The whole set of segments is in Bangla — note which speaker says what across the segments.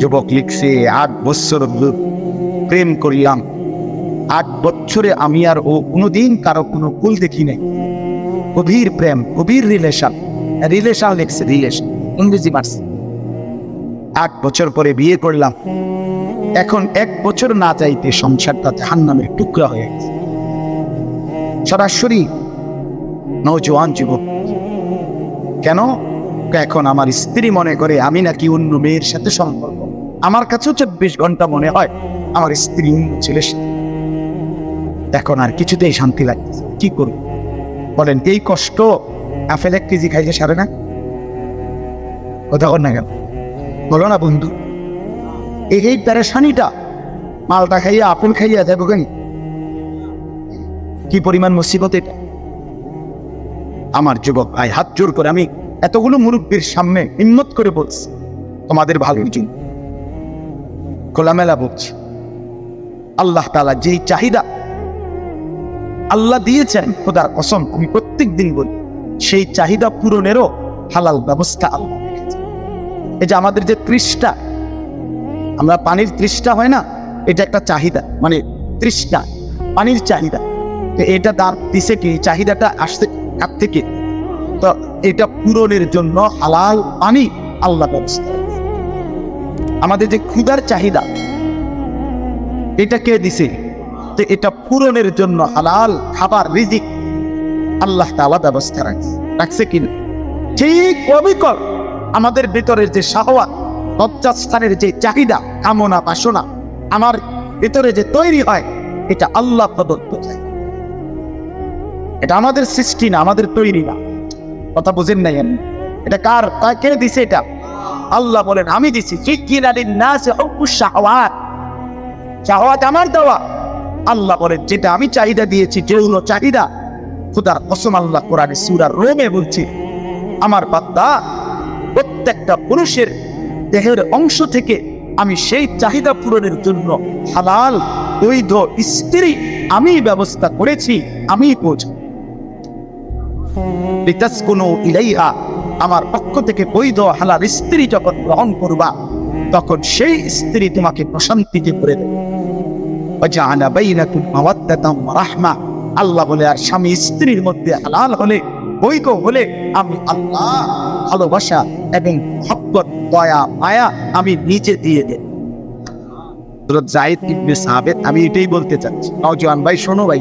Speaker 1: যুবক লিখছে 8 বছর প্রেম করিলাম, 8 বছরে আমি আর ও কোনোদিন কারো কোনো ভুল দেখি নাই। গভীর প্রেম, গভীর রিলেশন লিখছে, রিলেশন ইংরেজি মার্স। 8 বছর পরে বিয়ে করলাম, এখন 1 বছর না চাইতে সংসারটা জাহান্নামের টুকরা হয়ে গেছে। সরাসরি নওজোয়ান যুবক, কেন? এখন আমার স্ত্রী মনে করে আমি নাকি অন্য মেয়ের সাথে সম্পর্ক। আমার কাছেও 24 ঘন্টা মনে হয় আমার স্ত্রী অন্য ছেলের সাথে। এখন আর কিছুতেই শান্তি লাগতেছে, কি করব বলেন? এই কষ্ট আপেল 1 কেজি খাইলে সারে না? কথা কর না কেন? বলো না বন্ধু, এই প্যারেশানিটা মালটা খাইয়া আপেল খাইয়া যাবো কেন? কি পরিমাণ মুসিবত এটা! আমার যুবক ভাই, হাত জোর করে আমি এতগুলো মুরব্বীর সামনে হিম্মত করে বলছি, তোমাদের ভালোর জন্য খোলামেলা বলছি। আল্লাহ তাআলা যেই চাহিদা আল্লাহ দিয়েছেন, খোদার কসম আমি প্রত্যেক দিন বলি, সেই চাহিদা পূরণেরও হালাল ব্যবস্থা আল্লাহ রেখেছেন। এই যে আমাদের যে তৃষ্ণা, আমরা পানির তৃষ্ণা হয় না, এটা একটা চাহিদা, মানে তৃষ্ণা, পানির চাহিদা। তো এটা দাঁত দিছে কি, চাহিদাটা আসছে কার থেকে? তো এটা পূরণের জন্য হালাল পানি আল্লাহ ব্যবস্থা রেখেছে। আমাদের যে ক্ষুধার চাহিদা, এটা কে দিছে? তো এটা পূরণের জন্য হালাল খাবার, রিজিক আল্লাহ তাআলা ব্যবস্থা রাখছে কিনা? ঠিক অবিকল আমাদের ভিতরের যে শাহওয়াত, লজ্জাস্থানের যে চাহিদা, কামনা বাসনা আমার ভিতরে যে তৈরি হয়, এটা আল্লাহ প্রদত্ত চাই। এটা আমাদের সৃষ্টি না, আমাদের তৈরি না। কথা বুঝেন নাই? এটা কার, কে দিছে? এটা আল্লাহ বলেন আমি দিছি। শাহওয়াত আমার দেওয়া। আল্লাহ বলেন যেটা আমি চাহিদা দিয়েছি, যেগুলো চাহিদা, খোদার কসম আল্লাহ কোরআনে সূরা রোমে বলছে, আমার বান্দা প্রত্যেকটা পুরুষের দেহের অংশ থেকে আমি সেই চাহিদা পূরণের জন্য হালাল বৈধ স্ত্রী আমি ব্যবস্থা করেছি, আমি বোঝ লিতাসকুনু ইলাইহা, আমার পক্ষ থেকে বৈধ হালাল স্ত্রী যখন গ্রহণ করবা, তখন সেই স্ত্রী তোমাকে প্রশান্তিতে ভরে দেবে। ওয়াজআলা বাইনাকুম মাওয়াদ্দাতাম ওয়া রাহমা, আল্লাহ বলে আর স্বামী স্ত্রীর মধ্যে হালাল হলে, বৈধ হলে, আমি আল্লাহ ভালোবাসা এবং মহব্বত, দয়া মায়া আমি নিজে দিয়ে দেব। হযরত যায়েদ ইবনে সাবিত, আমি এটাই বলতে চাচ্ছি, নওজোয়ান ভাই শোনো ভাই,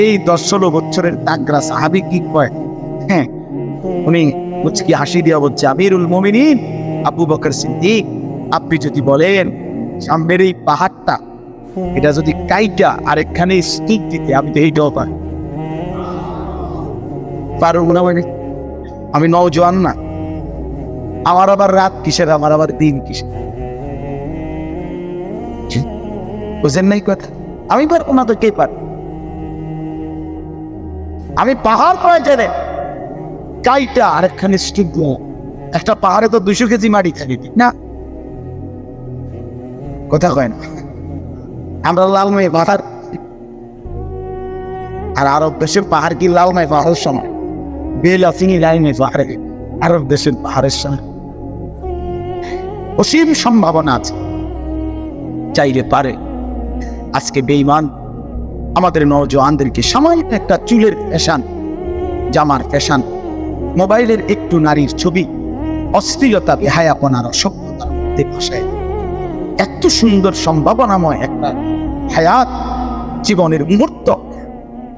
Speaker 1: এই 10-16 বছরের তাগড়া সাহাবী কি কয়, হ্যাঁ, উনি মুচকি হাসি দিয়া বলছে, আমিরুল মুমিনিন আবু বকর সিদ্দিক, আপনি যদি বলেন সামনের এই পাহাড়টা, এটা যদি কাইটা আরেকখানে স্টিক দিতে, আমি তো এইটাও পারবো না। মানে আমি নওজোয়ান না, আমার আবার রাত কিসের, আমার আবার দিন কিসের? বুঝেন নাই কথা? আমি পারবো না তো কে পার? আমি পাহাড় কয় জানে কাইটা আরেকখানে স্টিক দিয়ে, একটা পাহাড়ে তো 200 কেজি মাটি থাকে না? কথা কয় না? আমরা লালমাই পাহাড়, আর আরব দেশের পাহাড় কি লালমাই পাহাড়ের সময়? বেল আসিনি লাইনে পাহাড়ে, আরব দেশের পাহাড়ের সময় অসীম সম্ভাবনা আছে, চাইলে পারে। আজকে বেঈমান আমাদের নওজোয়ানদেরকে সামান্য একটা চুলের ফ্যাশন, জামার ফ্যাশন, মোবাইলের একটু নারীর ছবি, অশ্লীলতা, বেহায়াপনার, অসভ্যতার মধ্যে ভাসায় এত সুন্দর সম্ভাবনাময় একটা হায়াত, জীবনের মুহূর্ত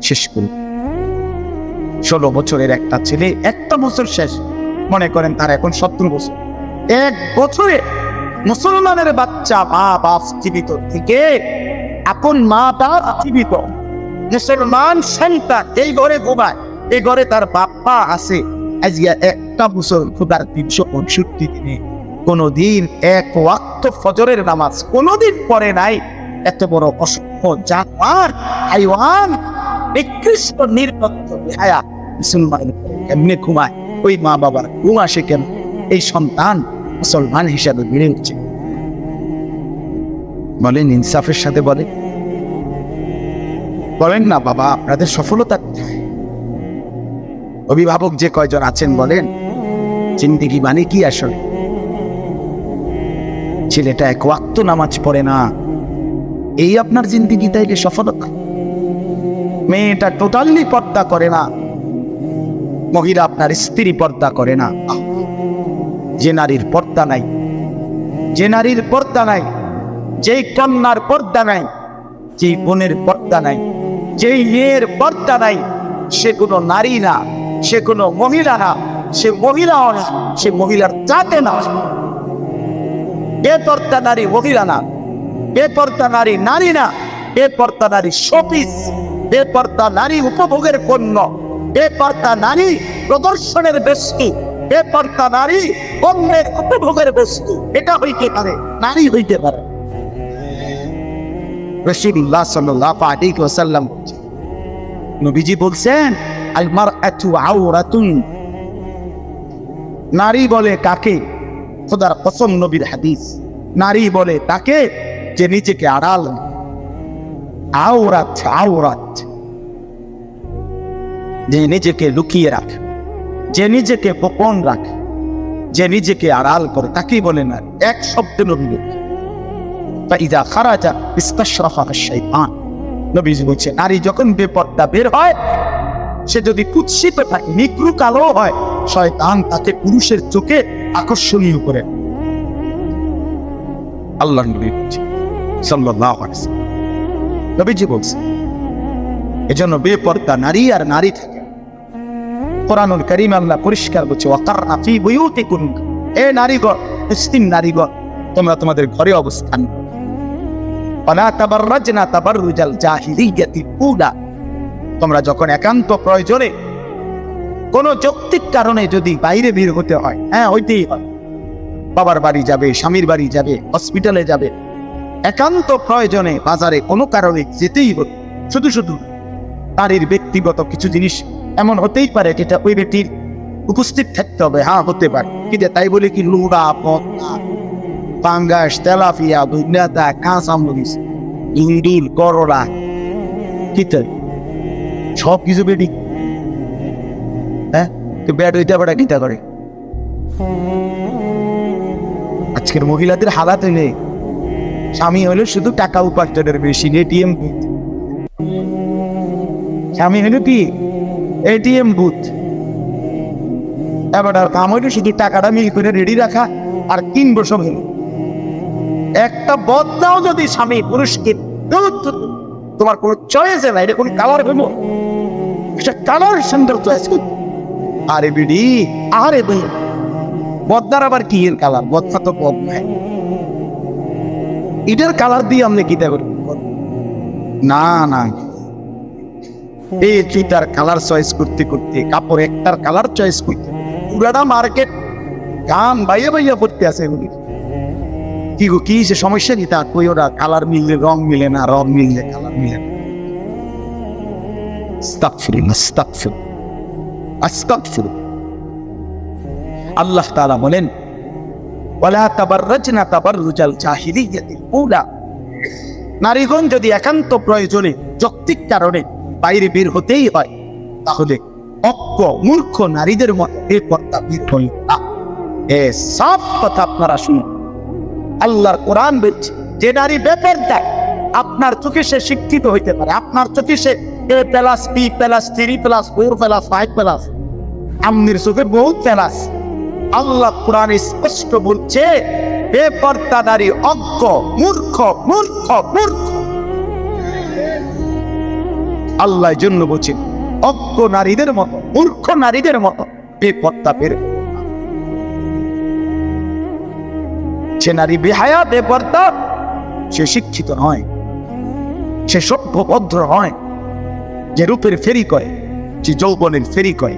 Speaker 1: শেষ করল। 16 বছরের একটা ছেলে, একটা বছর শেষ, মনে করেন তার এখন 17 বছর। 1 বছরে মুসলমানের বাচ্চা, মা বাপ জীবিত থেকে, আপন মা বাপ জীবিত, মুসলমান সন্তান এই ঘরে ঘুমায়, এই ঘরে তার বাপ্পা আছে। আজকে একটা বছর খোদার 365 দিনে কোনদিন 1 ওয়াক্ত ফজরের নামাজ কোনদিন পড়ে নাই। এত বড় অসভ্য জানোয়ার, হাইওয়ান, নিকৃষ্ট, নির্লজ্জ, বেহায়া মুসলমান এমনি ঘুমায়? ওই মা বাবার ঘুম আসে কেন? এই সন্তান মুসলমান হিসাবে বেড়ে উঠছে। বলেন ইনসাফের সাথে বলেন না বাবা, আপনাদের সফলতা কোথায়? অভিভাবক যে কয়জন আছেন বলেন, জিন্দেগি মানে কি আসলে? ছেলেটা এক ওয়াক্ত নামাজ পড়ে না, এই আপনার জিন্দেগি তাইলে সফলতা? মেয়েটা টোটালি পর্দা করে না, মহিলা আপনার স্ত্রী পর্দা করে না। যে নারীর পর্দা নাই, যে নারীর পর্দা নাই, যেই কন্যার পর্দা নাই, যেই বোনের পর্দা নাই, যেই মেয়ের পর্দা নাই, সে কোনো নারী না, সে কোনো মহিলা না, সে মহিলাও না, সে মহিলার জাতে না। বেপর্দা নারী মহিলা না, বেপর্দা নারী নারী না, বেপর্দা নারী শোপিস, বেপর্দা নারী উপভোগের পণ্য, বেপর্দা নারী প্রদর্শনের বস্তু, বেপর্দা নারী অন্যের উপভোগের বস্তু। এটা হইতে পারে, নারী হইতে পারে। রাসূলুল্লাহ সাল্লাল্লাহু আলাইহি ওয়াসাল্লাম নবীজি বলছেন, আল মারআতু আওরাতুন, নারী বলে কাকে? খোদার কসম, নবীর হাদিস, নারী বলে তাকে যে নিজেকে আড়াল, আওরাত, আওরাত, যে নিজেকে লুকিয়ে রাখে, যে নিজেকে গোপন রাখে, যে নিজেকে আড়াল করে, তাকেই বলে না। এক শব্দে নবী ফাইদা খারাজা ইস্তাশরাফা শাইতান, নবীজি বলছে নারী যখন বেপর্দা বের হয়, সে যদি কুৎসিত থাকে, নিগ্রু কালো হয়, শয়তান তাকে পুরুষের চোখে আকর্ষণীয় করে। আল্লাহ নবী সাল্লাল্লাহু আলাইহি ওয়াসাল্লাম নবীজি বলছে, এজন্য বেপর্দা নারী আর নারী থাকে। কোরআনুল কারীম আল্লাহ পরিষ্কার বলছে, ওয়াকারনা ফি বুয়ুতিকুন, এ নারীগণ, মুসলিম নারীগণ, তোমরা তোমাদের ঘরে অবস্থান করো। ওয়ালা তাবাররাজনা তাবাররুজাল জাহিলিয়াতিল উলা, তোমরা যখন একান্ত প্রয়োজনে কোন যৌক্তিক কারণে যদি বাইরে বের হতে হয়, হ্যাঁ হইতেই হয়, বাবার বাড়ি যাবে, স্বামীর বাড়ি যাবে, হসপিটালে যাবে, একান্ত প্রয়োজনে বাজারে কোনো কারণে যেতেই হবে। শুধু শুধু নারীর ব্যক্তিগত কিছু জিনিস এমন হতেই পারে যেটা ওই ব্যক্তির উপস্থিত থাকতে হবে, হ্যাঁ হতে পারে, কিন্তু তাই বলে কি লুড়া, পদ্মা, পাঙ্গাস, তেলাপিয়া, দুনিয়াটা, কাঁচামরিচ, ইন্ডিল, করলা, কিতে সব কিছু বেডি, হ্যাঁ তো ব্যাট হইতে পারে কিতা করে। আজকের মহিলাদের হালাত হইলে স্বামী হলো শুধু টাকা উপার্জনের মেশিন, এটিএম বুথ। স্বামী হলো কি এটিএম বুথ, এবার আর কাম হইলো শুধু টাকাটা মিল করে রেডি রাখা আর কিনবো সব। একটা বদনাও যদি স্বামী পুরুষকে, তোমার কোনো চয়েস নাই, এটা কোনো কালার হইব, এটা কালার সুন্দর চয়েস করতে। আরে বিডি, আরে ভাই, বদনার আবার কি এর কালার? বদনা তো বদনায়, এটার কালার দিয়ে আপনি কি দেবেন? না না, এই চিটার কালার চয়েস করতে করতে, কাপড় একটার কালার চয়েস করতে পুরাটা মার্কেট গান বাইয়া বাইয়া পড়তে আছে। এগুলি কি গো, কি সে সমস্যা কি? তা কই ওরা কালার মিললে রং মিলে না, রং মিললে কালার মিলে না। আস্তাগফিরুল্লাহ, আস্তাগফিরুল্লাহ, আস্তাগফিরুল্লাহ। আল্লাহ তাআলা বলেন, ওয়ালা তাবাররাজনা তাবাররুজাল জাহিলিয়াতিল উলা, নারীগণ যদি একান্ত প্রয়োজনে যৌক্তিক কারণে বাইরে বের হতেই হয়, তাহলে অজ্ঞ মূর্খ নারীদের মতো বেপর্দা বের হই না। এ সব কথা আপনারা শুনুন। আল্লাহর কোরআন বলছে, যে নারী বেপর্দা, আপনার চোখে সে শিক্ষিত হইতে পারে, আপনার চোখে সে A+, B+, 3+, 4+, 5+, আমনির চোখে বহুত প্লাস। আল্লাহ কোরআনে স্পষ্ট বলছে, বেপর্দা নারী অজ্ঞ, মূর্খ, মূর্খ, মূর্খ। আল্লাহ জন্য বলছে, অজ্ঞ নারীদের মতো, মূর্খ নারীদের মতো বেপর্দা বের। সে নারী বেহায়া, বেপর্দা, সে শিক্ষিত নয়, সে সভ্য ভদ্র নয়, যে রূপের ফেরি করে, যে যৌবনের ফেরি করে।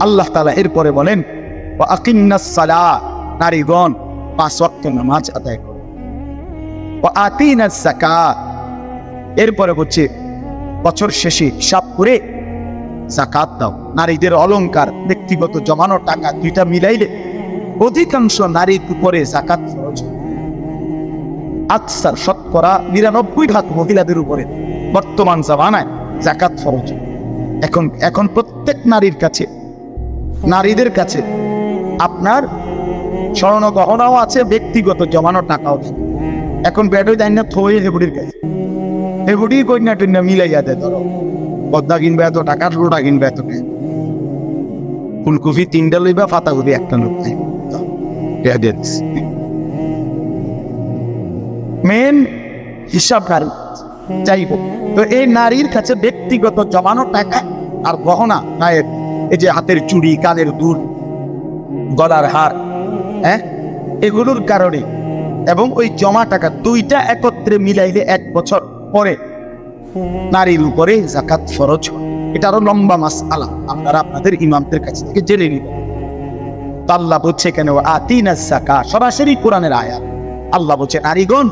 Speaker 1: আল্লাহ তাআলা এরপরে বলেন, ওয়া আকিমনাস সালাহ, নারীগণ 5 ওয়াক্ত নামাজ আদায় করো। ওয়া আতিনাস যাকাত, এরপরে হচ্ছে বছর শেষে হিসাব করে যাকাত দাও। নারীদের অলংকার, ব্যক্তিগত জমানো টাকা দুইটা মিলাইলে অধিকাংশ নারীর উপরে যাকাত ফরজ। আকসার, শতকরা 99% মহিলাদের উপরে বর্তমান জামানায় যাকাত ফরজ। এখন প্রত্যেক নারীর কাছে, নারীদের কাছে আপনার স্বর্ণ গহনাও আছে, ব্যক্তিগত জমানো টাকাও আছে। এখন ব্যাটই দেয় না, থয়ে হেবুড়ির কাছে, হেবুড়ি কন্যা টন্যা মিলাইয়া দেয়। ধরো পদ্মা কিনবে এত টাকা, লোটা কিনবে এত টাকা, ফুলকপি 3টা লইবা, পাতাকপি 1টা লোক মেন হিসাব নারী। যাই হোক, তো এই নারীর কাছে ব্যক্তিগত জমানো টাকা আর গহনা, গায়ের এই যে হাতের চুড়ি, কানের দুল, গলার হার, হ্যাঁ, এগুলোর কারণে এবং ওই জমা টাকা দুইটা একত্রে মিলাইলে 1 বছর পরে নারীর উপরে যাকাত ফরজ হয়। এটা আরো লম্বা মাসআলা, আপনারা আপনাদের ইমামদের কাছ থেকে জেনে নিবেন। আল্লাহ বলছে কেন আতিনাস যাকাত, সরাসরি কোরআনের আয়াত। আল্লাহ বলছে নারীগণ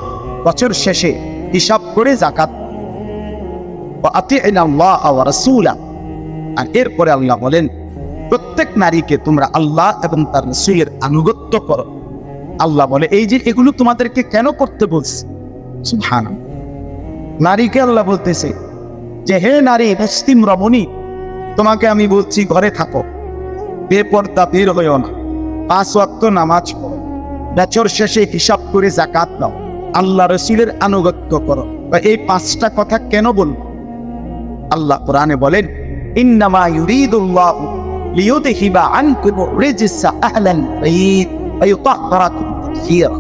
Speaker 1: বছর শেষে হিসাব করে যাকাত, ওয়া আতিনাল্লাহ ওয়া রাসূলা। আর এরপরে আল্লাহ বলেন প্রত্যেক নারীকে তোমরা আল্লাহ এবং তার রাসূলের আনুগত্য করো। আল্লাহ বলে এই যে এগুলো তোমাদেরকে কেন করতে বলছে, সুবহানাল্লাহ। নারীকে আল্লাহ বলতেছে যে হে নারী মুসলিম রমণী, তোমাকে আমি বলছি ঘরে থাকো, বেপর্দা বের হইও না, 5 ওয়াক্ত নামাজ পড়ো, বছর শেষে হিসাব করে যাকাত দাও, আল্লাহ রাসূলের আনুগত্য করো। এই 5টা কথা কেন বলবো? আল্লাহ কোরআনে বলেন ইন্নামা ইউরিদুল্লাহু লিইউযহিবা আনকুম রিজসা আহলাল বাইত ওয়া ইউতাহহিরাকুম তাতহীরা।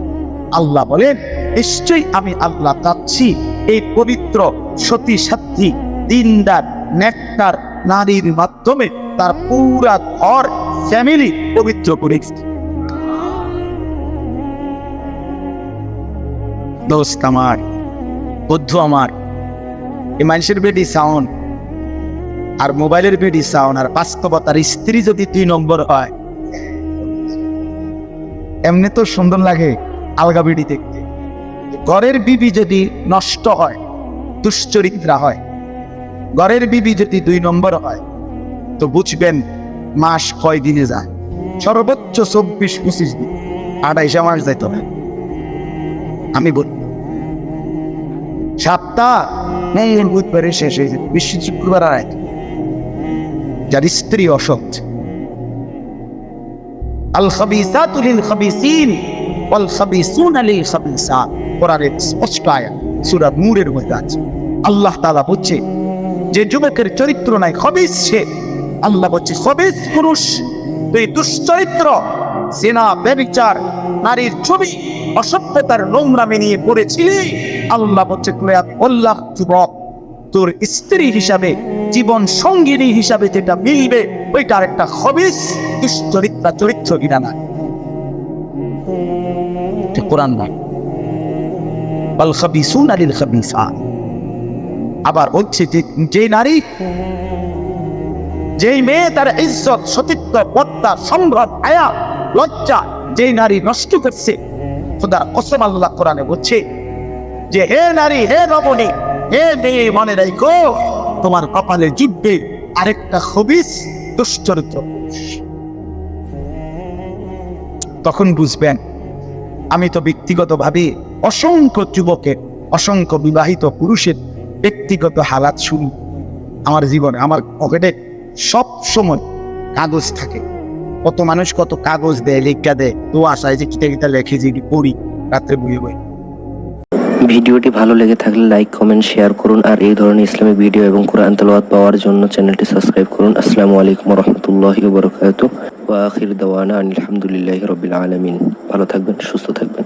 Speaker 1: আল্লাহ বলেন নিশ্চয়ই আমি আল্লাহ চাচ্ছি এই পবিত্র সতী সাধ্বী দিনদার নেককার নারীর মাধ্যমে তার পুরা ঘর ফ্যামিলি পবিত্র করে দিতে। দোস্ত আমার, বন্ধু আমার, এই মানুষের বেডি সাউন্ড আর মোবাইলের বেডি সাউন্ড আর বাস্তবতার স্ত্রী যদি 2 নম্বর হয়, এমনি তো সুন্দর লাগে আলগা বেডি দেখতে। ঘরের বিবি যদি নষ্ট হয়, দুশ্চরিত্রা হয়, ঘরের বিবি যদি 2 নম্বর হয়, তো বুঝবেন মাস কয় দিনে যায়, সর্বোচ্চ 24-25 দিন, 28 মাস যাইত না। আমি বলি সপ্তাহ বুধবারে শেষ হয়ে যায়, বিশ্ব শুক্রবার আর এক। যার স্ত্রী অসৎ, আল খাবিসাতু লিল খাবিসিন ওয়াল খাবিসুনা লিল খাবিসাত, কোরআনের স্পষ্ট আয়াত সূরা নূরের মধ্যে আছে। আল্লাহ তাআলা বলছে যে যুবকের চরিত্র নাই, খবিস সে। আল্লাহ বলছে খবিস পুরুষ, তুই দুশ্চরিত্র, জিনা, ব্যভিচার, নারীর ছবি, অসভ্যতার নোংরামি নিয়ে পড়েছিলি। আল্লাহ বলছে তুই আল্লাহ যুবক, তোর স্ত্রী হিসাবে, জীবন সঙ্গিনী হিসাবে যেটা মিলবে ওইটা আরেকটা খবিস দুশ্চরিত্রা চরিত্র কিনা না। কোরআন না, ওয়াল খাবিসুনা লিল খাবিসাত। আবার বলছে যে নারী, যেই মেয়ে তার ইজ্জত, সতীত্ব, পদ্মা, সম্ভ্রম, হায়া, লজ্জা যেই নারী নষ্ট করছে, খোদার কসম আল্লাহ কোরআনে বলছে যে হে নারী, হে রমণী, হে মেয়ে, মনে রাখো তোমার কপালে জুটবে আরেকটা খবিস দুশ্চরিত্র। তখন বুঝবেন আমি তো ব্যক্তিগতভাবে অসংখ্য যুবকের, অসংখ্য বিবাহিত পুরুষের ব্যক্তিগত হালাত শুনি আমার জীবনে। আমার পকেটে সব সময় কাগজ থাকে, কত মানুষ কত কাগজ দেয়, লেখা দেয়, তো আশায় যে কিতা কিতা লেখে যে পড়ি রাত্রে বইয়ে বই।
Speaker 2: ভিডিওটি ভালো লেগে থাকলে লাইক, কমেন্ট, শেয়ার করুন। আর এই ধরনের ইসলামিক ভিডিও এবং কোরআন তেলাওয়াত পাওয়ার জন্য চ্যানেলটি সাবস্ক্রাইব করুন। আসসালামু আলাইকুম ওয়া রাহমাতুল্লাহি ওয়া বারাকাতুহু। ওয়া আখির দাওয়ানা আলহামদুলিল্লাহি রাব্বিল আলামিন। ভালো থাকবেন, সুস্থ থাকবেন।